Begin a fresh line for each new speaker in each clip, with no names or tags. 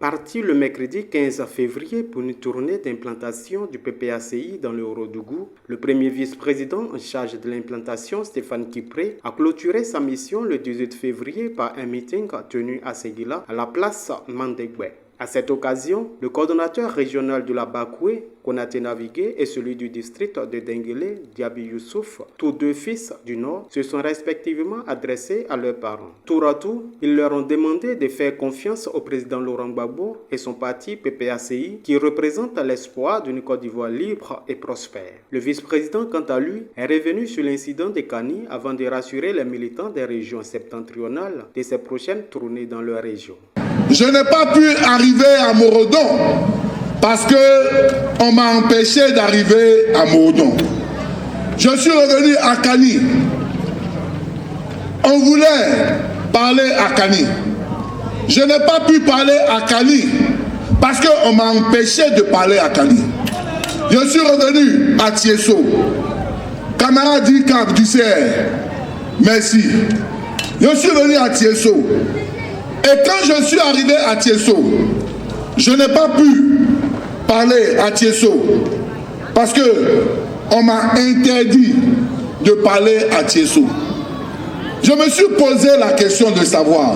Parti le mercredi 15 février pour une tournée d'implantation du PPACI dans le Ourodougou, le premier vice-président en charge de l'implantation, Stéphane Kipré, a clôturé sa mission le 18 février par un meeting tenu à Séguila, à la place Mandegwe. À cette occasion, le coordonnateur régional de la Bakoué, Konaté Navigué, et celui du district de Denguélé, Diaby Youssouf, tous deux fils du Nord, se sont respectivement adressés à leurs parents. Tour à tour, ils leur ont demandé de faire confiance au président Laurent Gbagbo et son parti PPACI, qui représente l'espoir d'une Côte d'Ivoire libre et prospère. Le vice-président, quant à lui, est revenu sur l'incident de Kani avant de rassurer les militants des régions septentrionales de ses prochaines tournées dans leur région.
Je n'ai pas pu arriver à Morodon parce qu'on m'a empêché d'arriver à Morodon. Je suis revenu à Kani. On voulait parler à Kani. Je n'ai pas pu parler à Kani parce qu'on m'a empêché de parler à Kani. Je suis revenu à Tiesso. Camarade Dikab du CR, merci. Je suis venu à Tiesso. Et quand je suis arrivé à Tiesso, je n'ai pas pu parler à Tiesso parce qu'on m'a interdit de parler à Tiesso. Je me suis posé la question de savoir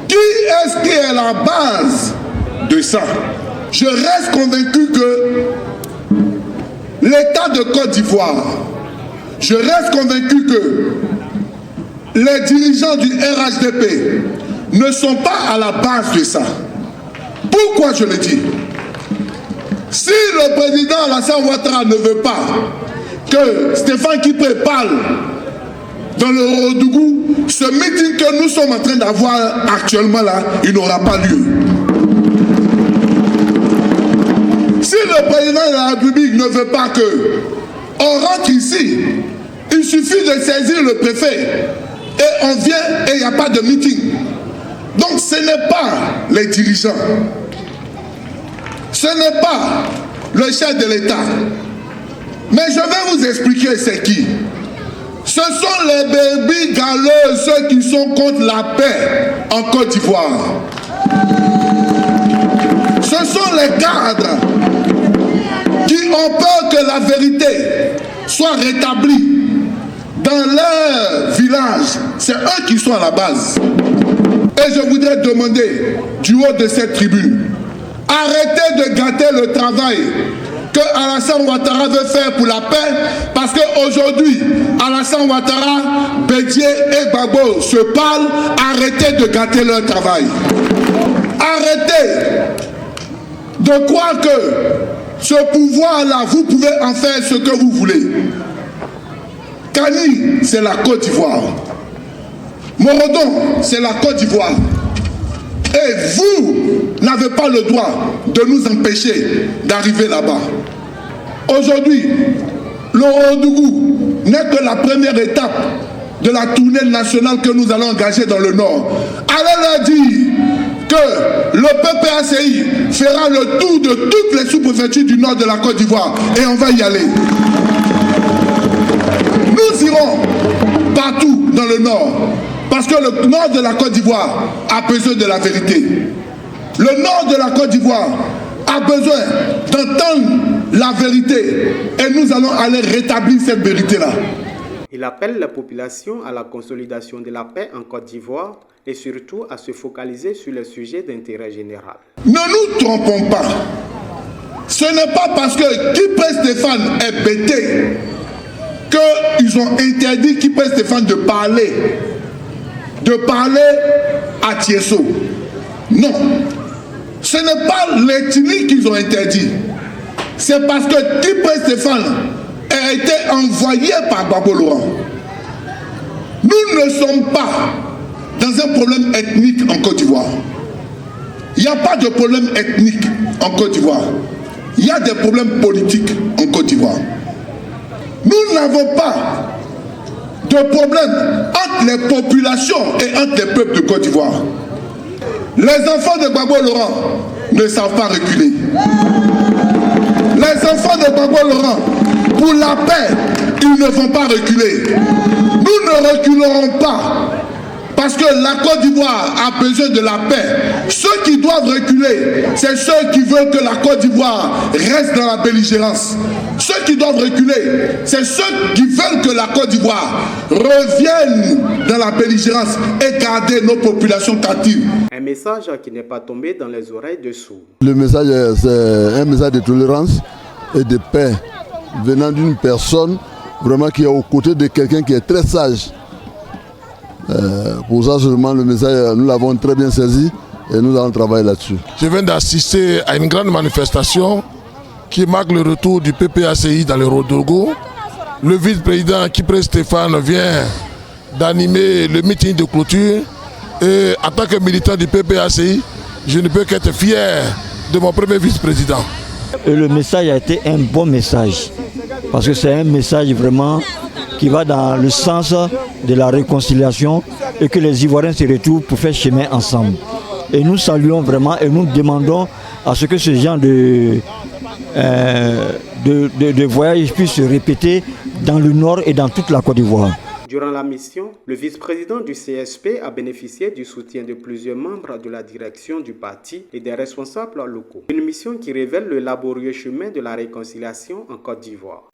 qui est-ce qui est la base de ça. Je reste convaincu que l'État de Côte d'Ivoire, je reste convaincu que les dirigeants du RHDP ne sont pas à la base de ça. Pourquoi je le dis? Si le président Alassane Ouattara ne veut pas que Stéphane Kipré parle dans le Ourodougou, ce meeting que nous sommes en train d'avoir actuellement là, il n'aura pas lieu. Si le président de la République ne veut pas qu'on rentre ici, il suffit de saisir le préfet. Et on vient et il n'y a pas de meeting. Donc ce n'est pas les dirigeants. Ce n'est pas le chef de l'État. Mais je vais vous expliquer c'est qui. Ce sont les bébés galeux, ceux qui sont contre la paix en Côte d'Ivoire. Ce sont les cadres qui ont peur que la vérité soit rétablie dans leur village. C'est eux qui sont à la base. Et je voudrais demander du haut de cette tribune, arrêtez de gâter le travail que Alassane Ouattara veut faire pour la paix, parce qu'aujourd'hui, Alassane Ouattara, Bédié et Gbagbo se parlent. Arrêtez de gâter leur travail. Arrêtez de croire que ce pouvoir-là, vous pouvez en faire ce que vous voulez. Kani, c'est la Côte d'Ivoire. Morodon, c'est la Côte d'Ivoire. Et vous n'avez pas le droit de nous empêcher d'arriver là-bas. Aujourd'hui, l'Ourodougou n'est que la première étape de la tournée nationale que nous allons engager dans le Nord. Allez leur dire que le PPACI fera le tour de toutes les sous-préfectures du Nord de la Côte d'Ivoire. Et on va y aller. Nous irons partout dans le Nord. Parce que le Nord de la Côte d'Ivoire a besoin de la vérité. Le Nord de la Côte d'Ivoire a besoin d'entendre la vérité. Et nous allons aller rétablir cette vérité-là.
Il appelle la population à la consolidation de la paix en Côte d'Ivoire et surtout à se focaliser sur les sujets d'intérêt général.
Ne nous trompons pas. Ce n'est pas parce que Kipré Stéphane est bêté qu'ils ont interdit Kipré Stéphane de parler à Tiesso. Non. Ce n'est pas l'ethnie qu'ils ont interdit. C'est parce que Kipré Stéphane a été envoyé par Gbagbo Laurent. Nous ne sommes pas dans un problème ethnique en Côte d'Ivoire. Il n'y a pas de problème ethnique en Côte d'Ivoire. Il y a des problèmes politiques en Côte d'Ivoire. Nous n'avons pas de problème entre les populations et entre les peuples de Côte d'Ivoire. Les enfants de Gbagbo Laurent ne savent pas reculer. Les enfants de Gbagbo Laurent, pour la paix, ils ne vont pas reculer. Nous ne reculerons pas Parce que la Côte d'Ivoire a besoin de la paix. Ceux qui doivent reculer, c'est ceux qui veulent que la Côte d'Ivoire reste dans la belligérance. Ceux qui doivent reculer, c'est ceux qui veulent que la Côte d'Ivoire revienne dans la belligérance et garder nos populations captives.
Un message qui n'est pas tombé dans les oreilles de sourds.
Le message, c'est un message de tolérance et de paix venant d'une personne vraiment qui est aux côtés de quelqu'un qui est très sage. Pour ça seulement le message, nous l'avons très bien saisi et nous allons travailler là-dessus.
Je viens d'assister à une grande manifestation qui marque le retour du PPACI dans le Ouagadougou. Le vice-président Kipré Stéphane vient d'animer le meeting de clôture et en tant que militant du PPACI, je ne peux qu'être fier de mon premier vice-président.
Et le message a été un bon message parce que c'est un message vraiment qui va dans le sens de la réconciliation et que les Ivoiriens se retrouvent pour faire chemin ensemble. Et nous saluons vraiment et nous demandons à ce que ce genre de voyage puisse se répéter dans le nord et dans toute la Côte d'Ivoire.
Durant la mission, le vice-président du CSP a bénéficié du soutien de plusieurs membres de la direction du parti et des responsables locaux. Une mission qui révèle le laborieux chemin de la réconciliation en Côte d'Ivoire.